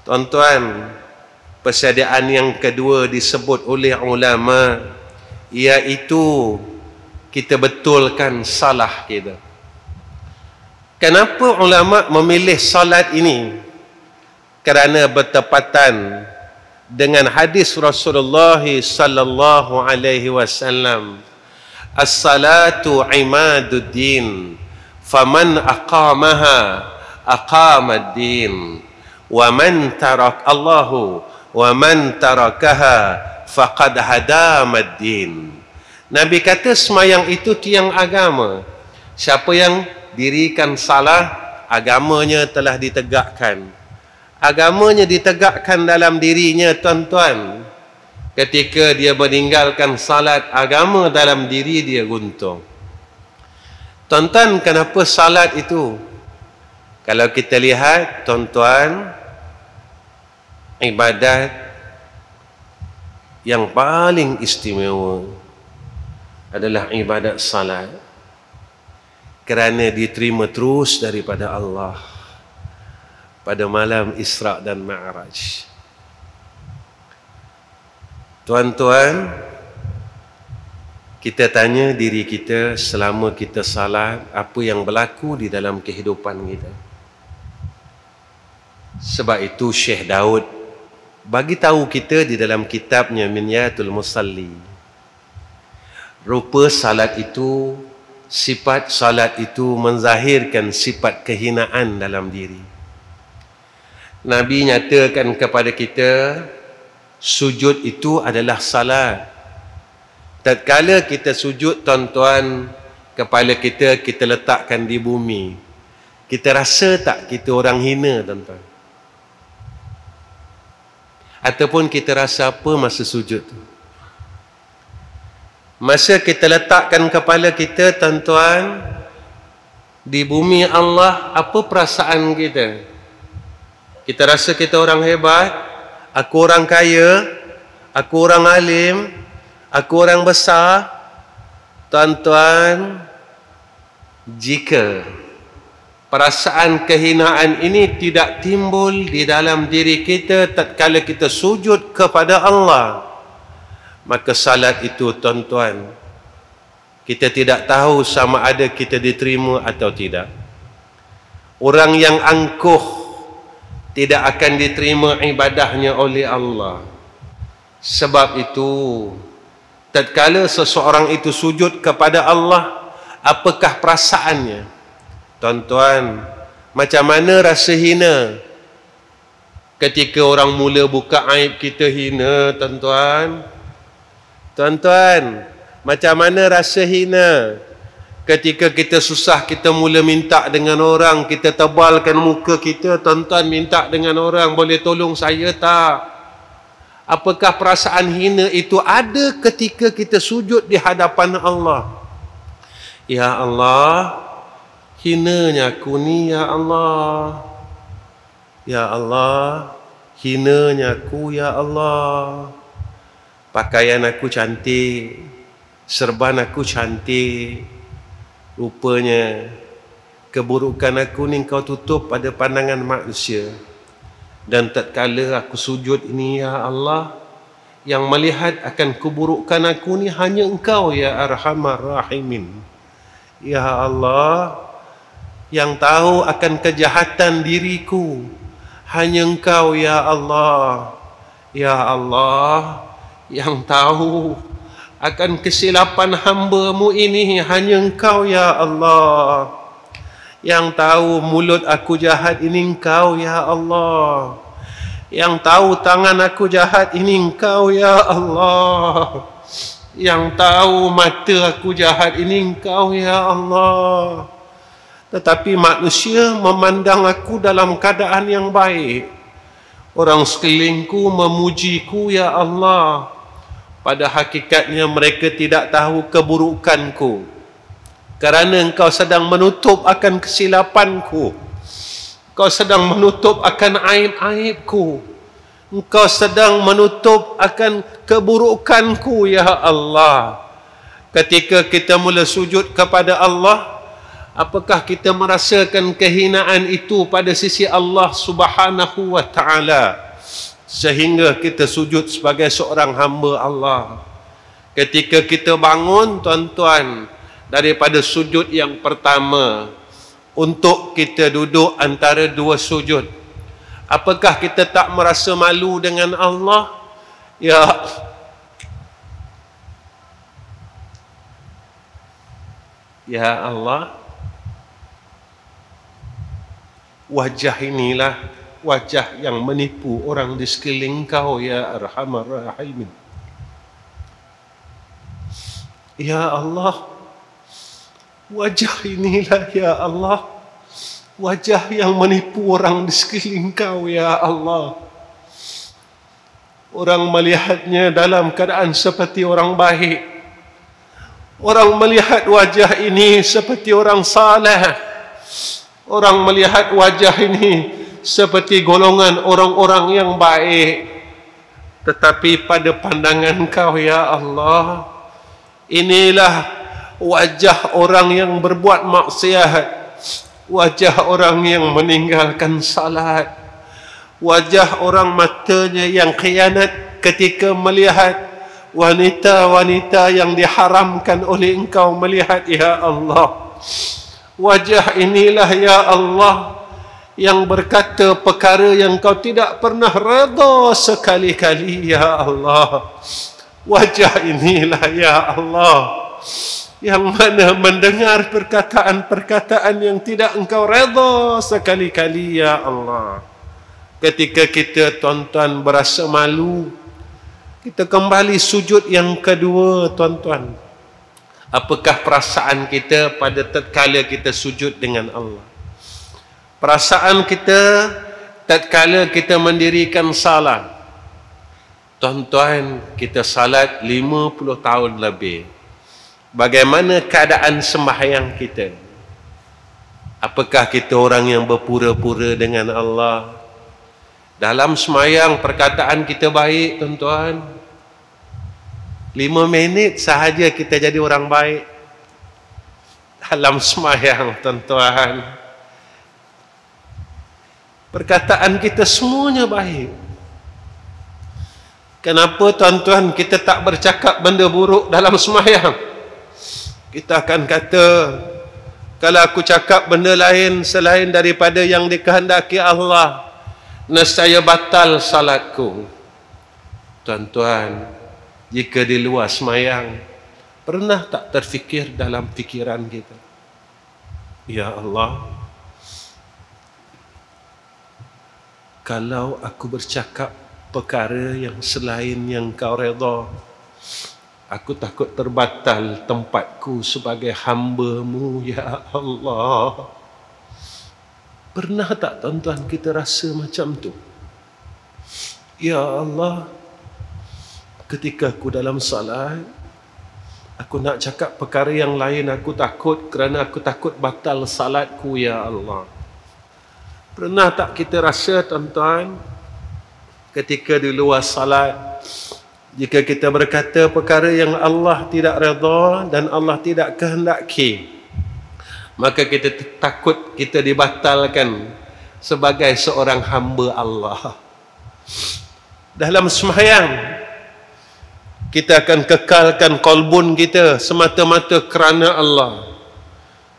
Tuan-tuan, persediaan yang kedua disebut oleh ulama, iaitu kita betulkan salah kita. Kenapa ulama memilih salat ini? Kerana bertepatan dengan hadis Rasulullah sallallahu alaihi wasallam, as-salatu imaduddin, faman aqamaha aqamad-din, wa man tarakaha faqad hadamad-din. Nabi kata semayang itu tiang agama. Siapa yang dirikan salah, agamanya telah ditegakkan. Agamanya ditegakkan dalam dirinya, tuan-tuan. Ketika dia meninggalkan salat, agama dalam diri dia guntung. Tuan-tuan, kenapa salat itu? Kalau kita lihat, tuan-tuan, ibadat yang paling istimewa adalah ibadat salat, kerana diterima terus daripada Allah pada malam Isra' dan Mi'raj. Tuan-tuan, kita tanya diri kita selama kita salat, apa yang berlaku di dalam kehidupan kita. Sebab itu Syekh Daud bagi tahu kita di dalam kitabnya Minyatul Musalli, rupa salat itu, sifat salat itu menzahirkan sifat kehinaan dalam diri. Nabi nyatakan kepada kita, sujud itu adalah salat. Tatkala kita sujud, tuan-tuan, kepala kita letakkan di bumi. Kita rasa tak kita orang hina, tuan-tuan? Ataupun kita rasa apa masa sujud tu? Masa kita letakkan kepala kita, tuan-tuan, di bumi Allah, apa perasaan kita? Kita rasa kita orang hebat, aku orang kaya, aku orang alim, aku orang besar. Tuan-tuan, jika perasaan kehinaan ini tidak timbul di dalam diri kita tatkala kita sujud kepada Allah, maka salat itu, tuan-tuan, kita tidak tahu sama ada kita diterima atau tidak. Orang yang angkuh tidak akan diterima ibadahnya oleh Allah. Sebab itu, tatkala seseorang itu sujud kepada Allah, apakah perasaannya? Tuan-tuan, macam mana rasa hina ketika orang mula buka aib kita hina, tuan-tuan? Tuan-tuan, macam mana rasa hina ketika kita susah, kita mula minta dengan orang, kita tebalkan muka kita, tuan-tuan, minta dengan orang, boleh tolong saya tak? Apakah perasaan hina itu ada ketika kita sujud di hadapan Allah? Ya Allah, hinanya aku ni, ya Allah. Ya Allah, hinanya aku, ya Allah. Pakaian aku cantik, serban aku cantik, rupanya keburukan aku ni kau tutup pada pandangan manusia. Dan tatkala aku sujud ini, ya Allah, yang melihat akan keburukan aku ni hanya Engkau, ya Arhamar Rahimin. Ya Allah, yang tahu akan kejahatan diriku hanya Engkau, ya Allah. Ya Allah, yang tahu akan kesilapan hamba-Mu ini hanya Engkau, ya Allah. Yang tahu mulut aku jahat ini Engkau, ya Allah. Yang tahu tangan aku jahat ini Engkau, ya Allah. Yang tahu mata aku jahat ini Engkau, ya Allah. Tetapi manusia memandang aku dalam keadaan yang baik. Orang sekelilingku memujiku, ya Allah. Pada hakikatnya mereka tidak tahu keburukanku, kerana Engkau sedang menutup akan kesilapanku. Engkau sedang menutup akan aib-aibku. Engkau sedang menutup akan keburukanku, ya Allah. Ketika kita mula sujud kepada Allah, Apakah kita merasakan kehinaan itu pada sisi Allah Subhanahu wa Ta'ala sehingga kita sujud sebagai seorang hamba Allah? Ketika kita bangun, tuan-tuan, daripada sujud yang pertama untuk kita duduk antara dua sujud, apakah kita tak merasa malu dengan Allah? Ya Allah, wajah inilah wajah yang menipu orang di sekeliling kau, ya Arhamar Rahimin. Ya Allah, wajah inilah, ya Allah, wajah yang menipu orang di sekeliling kau, ya Allah. Orang melihatnya dalam keadaan seperti orang baik. Orang melihat wajah ini seperti orang saleh. Orang melihat wajah ini seperti golongan orang-orang yang baik. Tetapi pada pandangan kau, ya Allah, inilah wajah orang yang berbuat maksiat, wajah orang yang meninggalkan salat, wajah orang matanya yang khianat ketika melihat wanita-wanita yang diharamkan oleh engkau melihat, ya Allah. Wajah inilah, ya Allah, yang berkata perkara yang kau tidak pernah redha sekali-kali, ya Allah. Wajah inilah, ya Allah, yang mana mendengar perkataan-perkataan yang tidak engkau redha sekali-kali, ya Allah. Ketika kita, tuan-tuan, berasa malu, kita kembali sujud yang kedua, tuan-tuan. Apakah perasaan kita pada tatkala kita sujud dengan Allah? Perasaan kita tatkala kita mendirikan salat. Tuan-tuan, kita salat 50 tahun lebih. Bagaimana keadaan sembahyang kita? Apakah kita orang yang berpura-pura dengan Allah? Dalam sembahyang perkataan kita baik, tuan-tuan. 5 minit sahaja kita jadi orang baik. Dalam sembahyang, tuan-tuan, perkataan kita semuanya baik. Kenapa, tuan-tuan, kita tak bercakap benda buruk dalam sembahyang? Kita akan kata, kalau aku cakap benda lain selain daripada yang dikehendaki Allah, nescaya batal salatku. Tuan-tuan, jika di luar sembahyang, pernah tak terfikir dalam fikiran kita, ya Allah, kalau aku bercakap perkara yang selain yang kau redha, aku takut terbatal tempatku sebagai hamba-Mu, ya Allah. Pernah tak, tuan-tuan, kita rasa macam tu? Ya Allah, ketika aku dalam salat, aku nak cakap perkara yang lain, aku takut kerana aku takut batal salatku, ya Allah. Pernah tak kita rasa, tuan-tuan, ketika di luar salat, jika kita berkata perkara yang Allah tidak redha dan Allah tidak kehendaki, maka kita takut kita dibatalkan sebagai seorang hamba Allah. Dalam sembahyang, kita akan kekalkan kolbun kita semata-mata kerana Allah,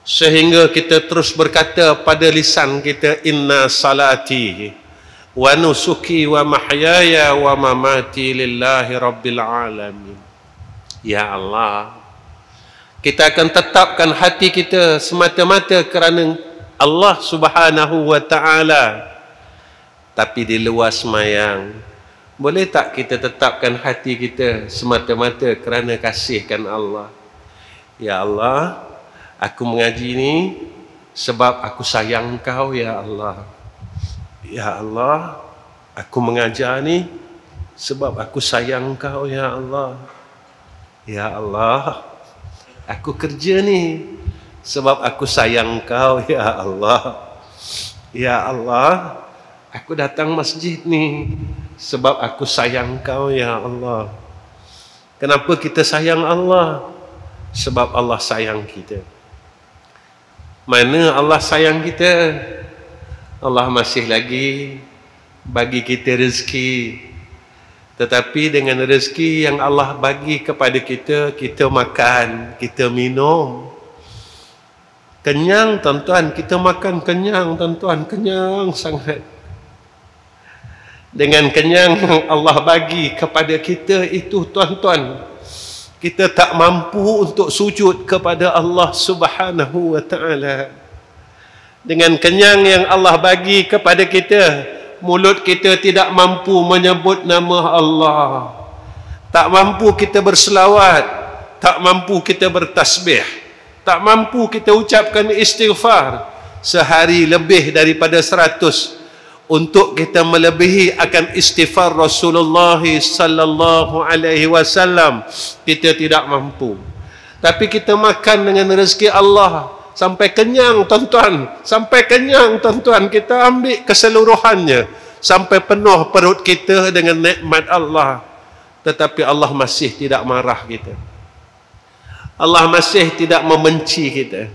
sehingga kita terus berkata pada lisan kita, inna salati wa nusuki wa mahyaya wa mamati lillahi rabbil alamin. Ya Allah, kita akan tetapkan hati kita semata-mata kerana Allah Subhanahu wa Ta'ala. Tapi di luar sembahyang, boleh tak kita tetapkan hati kita semata-mata kerana kasihkan Allah? Ya Allah, aku mengaji ni sebab aku sayang Kau, ya Allah. Ya Allah, aku mengajar ni sebab aku sayang Kau, ya Allah. Ya Allah, aku kerja ni sebab aku sayang Kau, ya Allah. Ya Allah, aku datang masjid ni sebab aku sayang Kau, ya Allah. Kenapa kita sayang Allah? Sebab Allah sayang kita. Mana Allah sayang kita? Allah masih lagi bagi kita rezeki. Tetapi dengan rezeki yang Allah bagi kepada kita, kita makan, kita minum. Kenyang tuan-tuan, kita makan kenyang tuan-tuan, kenyang sangat. Dengan kenyang yang Allah bagi kepada kita itu tuan-tuan, kita tak mampu untuk sujud kepada Allah Subhanahu wa ta'ala. Dengan kenyang yang Allah bagi kepada kita, mulut kita tidak mampu menyebut nama Allah. Tak mampu kita berselawat, tak mampu kita bertasbih, tak mampu kita ucapkan istighfar sehari lebih daripada 100 untuk kita melebihi akan istighfar Rasulullah sallallahu alaihi wasallam. Kita tidak mampu. Tapi kita makan dengan rezeki Allah sampai kenyang tuan-tuan, sampai kenyang tuan-tuan, kita ambil keseluruhannya sampai penuh perut kita dengan nikmat Allah. Tetapi Allah masih tidak marah kita. Allah masih tidak membenci kita.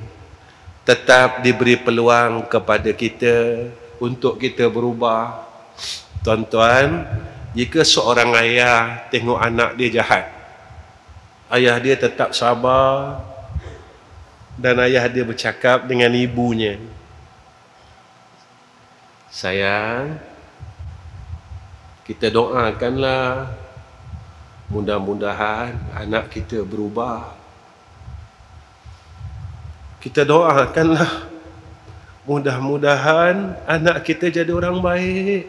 Tetap diberi peluang kepada kita untuk kita berubah. Tuan-tuan, jika seorang ayah tengok anak dia jahat, ayah dia tetap sabar, dan ayah dia bercakap dengan ibunya, sayang, kita doakanlah mudah-mudahan anak kita berubah. Kita doakanlah mudah-mudahan anak kita jadi orang baik.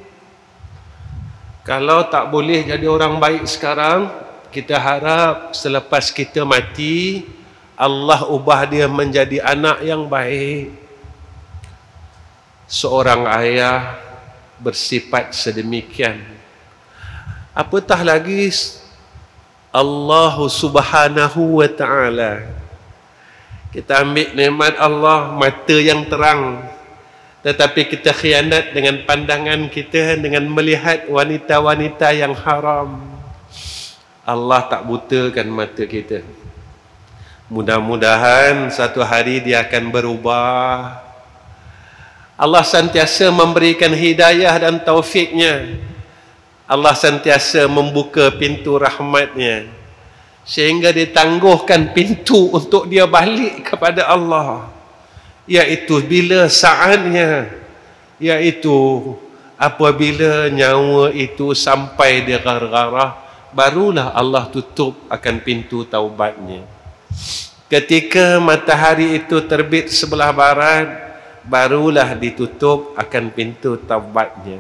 Kalau tak boleh jadi orang baik sekarang, kita harap selepas kita mati, Allah ubah dia menjadi anak yang baik. Seorang ayah bersifat sedemikian, apatah lagi Allah Subhanahu wa ta'ala. Kita ambil nikmat Allah, mata yang terang, tetapi kita khianat dengan pandangan kita, dengan melihat wanita-wanita yang haram. Allah tak butakan mata kita. Mudah-mudahan satu hari dia akan berubah. Allah sentiasa memberikan hidayah dan taufiknya. Allah sentiasa membuka pintu rahmatnya, sehingga ditangguhkan pintu untuk dia balik kepada Allah, iaitu bila saatnya, iaitu apabila nyawa itu sampai di gargarah, barulah Allah tutup akan pintu taubatnya. Ketika matahari itu terbit sebelah barat, barulah ditutup akan pintu taubatnya.